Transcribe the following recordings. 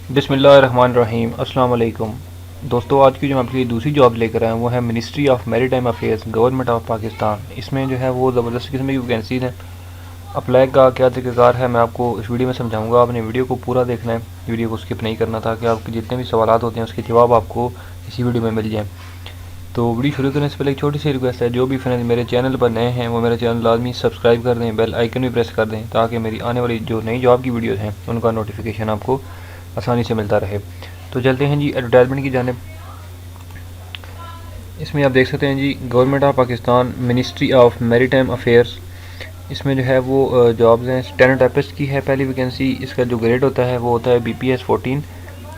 बिस्मिल्लाहिर्रहमानिर्रहीम। अस्सलाम वालेकुम दोस्तों, आज की जो मैं आपके लिए दूसरी जॉब लेकर आया हूँ वो है ministry of maritime affairs, government of Pakistan. इसमें जो है वो ज़बरदस्त किस्म की वैकेंसीज हैं। अप्लाई का क्या तरीक़ाकार है मैं आपको इस वीडियो में समझाऊंगा। आपने वीडियो को पूरा देखना है, वीडियो को स्किप नहीं करना, ताकि आपके जितने भी सवालात होते हैं उसके जवाब आपको इसी वीडियो में मिल जाएँ। तो वीडियो शुरू करने से पहले एक छोटी सी रिक्वेस्ट है, जो भी फ्रेंड्स मेरे चैनल पर नए हैं वो मेरा चैनल लाजमी सब्सक्राइब कर दें, बेल आइकन भी प्रेस कर दें, ताकि मेरी आने वाली जो नई जॉब की वीडियोज़ हैं उनका नोटिफिकेशन आपको आसानी से मिलता रहे। तो चलते हैं जी एडवर्टाइजमेंट की जानिब। इसमें आप देख सकते हैं जी, government of Pakistan, ministry of maritime affairs. इसमें जो है वो जॉब्स हैं। स्टेनोटाइपिस्ट की है पहली वैकेंसी। इसका जो ग्रेड होता है वो होता है BPS 14।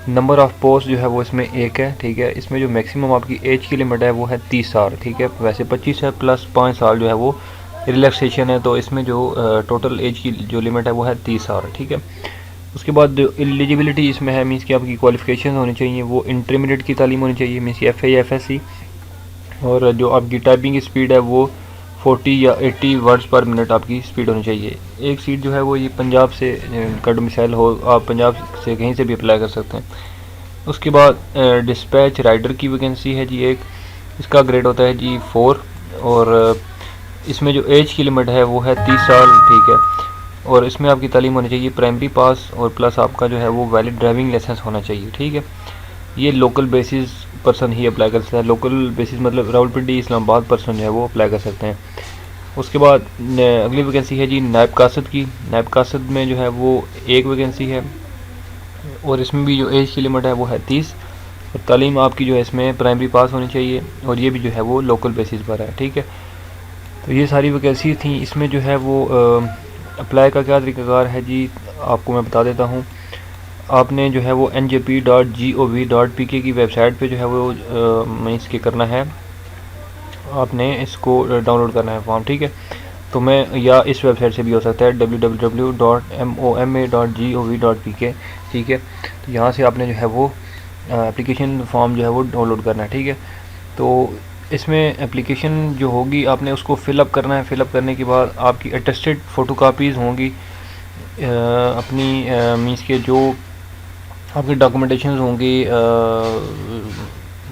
नंबर ऑफ़ पोस्ट जो है वो इसमें एक है, ठीक है। इसमें जो मैक्सिमम आपकी एज की लिमिट है वो है 30 साल, ठीक है। वैसे 25 है, प्लस 5 साल जो है वो रिलैक्सेशन है। तो इसमें जो टोटल एज की जो लिमिट है वो है 30 साल, ठीक है। उसके बाद जो एलिजिबिलिटी इसमें है, मीन्स कि आपकी क्वालिफिकेशन होनी चाहिए वो इंटरमीडिएट की तालीम होनी चाहिए, मीन्स कि FA या FSC। और जो आपकी टाइपिंग की स्पीड है वो 40 या 80 वर्ड्स पर मिनट आपकी स्पीड होनी चाहिए। एक सीट जो है वो ये पंजाब से का डोमिसाइल हो, आप पंजाब से कहीं से भी अप्लाई कर सकते हैं। उसके बाद डिस्पैच राइडर की वैकेंसी है जी एक। इसका ग्रेड होता है जी 4। और इसमें जो एज की लिमिट है वो है 30 साल, ठीक है। और इसमें आपकी तालीम होनी चाहिए प्राइमरी पास, और प्लस आपका जो है वो वैलिड ड्राइविंग लाइसेंस होना चाहिए, ठीक है। ये लोकल बेसिस पर्सन ही अप्लाई कर सकता है। लोकल बेसिस मतलब रावलपिंडी इस्लामाबाद पर्सन जो है वो अप्लाई कर सकते हैं। उसके बाद अगली वैकेंसी है जी नायब कासद की। नायब कासद में जो है वो एक वैकेंसी है, और इसमें भी जो एज की लिमिट है वो है 30। और तालीम आपकी जो है इसमें प्राइमरी पास होनी चाहिए, और ये भी जो है वो लोकल बेसिस पर है, ठीक है। तो ये सारी वैकेंसी थी। इसमें जो है वो अप्लाई का क्या तरीक़ाकार है जी, आपको मैं बता देता हूँ। आपने जो है वो njp.gov.pk की वेबसाइट पे जो है वो मीन्स के करना है, आपने इसको डाउनलोड करना है फॉर्म, ठीक है। तो मैं या इस वेबसाइट से भी हो सकता है www.moma.gov.pk, ठीक है। तो यहाँ से आपने जो है वो एप्लीकेशन फॉर्म जो है वो डाउनलोड करना है, ठीक है। तो इसमें एप्लीकेशन जो होगी आपने उसको फ़िलअप करना है। फ़िलअप करने के बाद आपकी अटेस्टेड फ़ोटोकॉपीज़ होंगी अपनी, मीन्स के जो आपकी डॉक्यूमेंटेशन होंगी,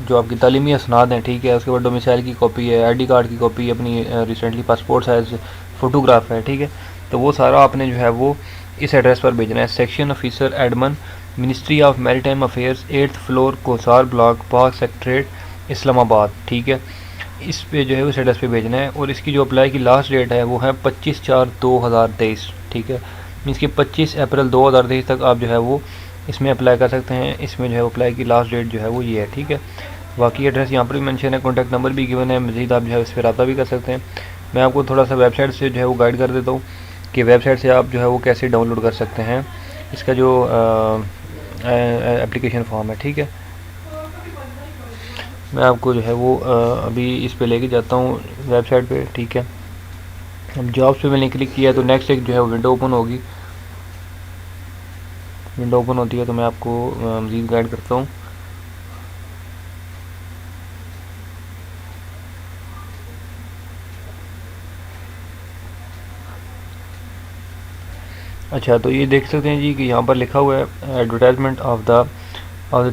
जो आपकी तालीमी असनाद हैं, ठीक है। उसके बाद डोमिसाइल की कॉपी है, ID कार्ड की कॉपी, अपनी रिसेंटली पासपोर्ट साइज़ फ़ोटोग्राफ है, ठीक है। तो वो सारा आपने जो है वो इस एड्रेस पर भेजना है। Section officer admin, ministry of maritime affairs, 8th floor, Kohsar block, Pak secretariat, Islamabad, ठीक है। इस पे जो है उस एड्रेस पे भेजना है। और इसकी जो अप्लाई की लास्ट डेट है वो है 25/4/2023, ठीक है। मीन्स कि 25 अप्रैल 2023 तक आप जो है वो इसमें अप्लाई कर सकते हैं। इसमें जो है अप्लाई की लास्ट डेट जो है वो ये है, ठीक है। बाकी एड्रेस यहाँ पर भी मेंशन है, कॉन्टैक्ट नंबर भी गिवन है। मज़ीद आप जो है इस पर रब्ता भी कर सकते हैं। मैं आपको थोड़ा सा वेबसाइट से जो है वो गाइड कर देता हूँ कि वेबसाइट से आप जो है वो कैसे डाउनलोड कर सकते हैं इसका जो एप्लीकेशन फॉर्म है, ठीक है। मैं आपको जो है वो अभी इस पे लेके जाता हूँ वेबसाइट पे, ठीक है। अब जॉब्स पे मैंने क्लिक किया तो नेक्स्ट एक जो है वो विंडो ओपन होगी। विंडो ओपन होती है तो मैं आपको मज़ीद गाइड करता हूँ। अच्छा, तो ये देख सकते हैं जी कि यहाँ पर लिखा हुआ है advertisement of the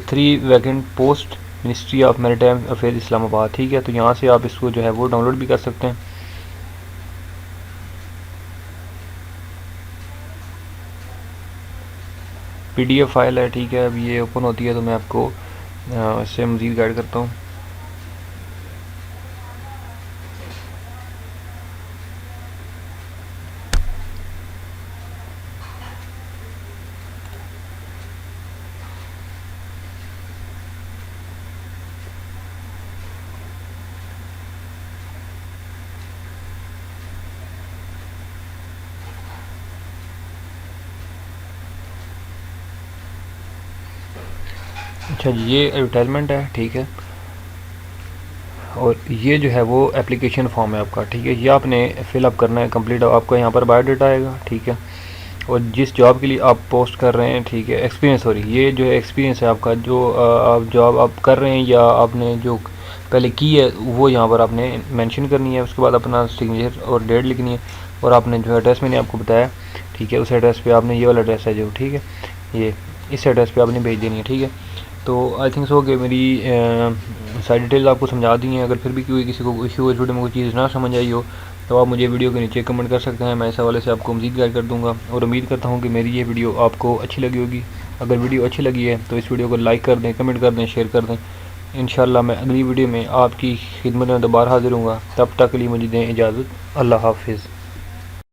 3 vacant post, ministry of maritime affair Islamabad, ठीक है। तो यहाँ से आप इसको जो है वो डाउनलोड भी कर सकते हैं। PDF फाइल है, ठीक है। अब ये ओपन होती है तो मैं आपको इससे मज़ीद गाइड करता हूँ। अच्छा जी, ये एडवर्टाइजमेंट है, ठीक है। और ये जो है वो एप्लीकेशन फॉर्म है आपका, ठीक है। ये आपने फिलअप करना है कंप्लीट। आपका यहाँ पर बायोडाटा आएगा, ठीक है। और जिस जॉब के लिए आप पोस्ट कर रहे हैं, ठीक है, एक्सपीरियंस, सॉरी, ये जो है एक्सपीरियंस है आपका, जो आप जॉब आप कर रहे हैं या आपने जो पहले की है वो यहाँ पर आपने मेंशन करनी है। उसके बाद अपना सिग्नेचर और डेट लिखनी है। और आपने जो एड्रेस मैंने आपको बताया, ठीक है, उस एड्रेस पे आपने ये वाला एड्रेस है जो, ठीक है, ये इस एड्रेस पे आपने भेज देनी है, ठीक है। तो आई थिंक सो कि मेरी सारी डिटेल आपको समझा दी हैं। अगर फिर भी कोई किसी को इशू वीडियो में कोई चीज़ ना समझ आई हो तो आप मुझे वीडियो के नीचे कमेंट कर सकते हैं, मैं इस हवाले से आपको मज़ीद गाइड कर दूँगा। और उम्मीद करता हूँ कि मेरी ये वीडियो आपको अच्छी लगी होगी। अगर वीडियो अच्छी लगी है तो इस वीडियो को लाइक कर दें, कमेंट कर दें, शेयर कर दें। इंशाल्लाह मैं अगली वीडियो में आपकी खिदमत में दोबारा हाजिर हूँगा। तब तक के लिए मुझे दें इजाज़त। अल्लाह हाफिज़।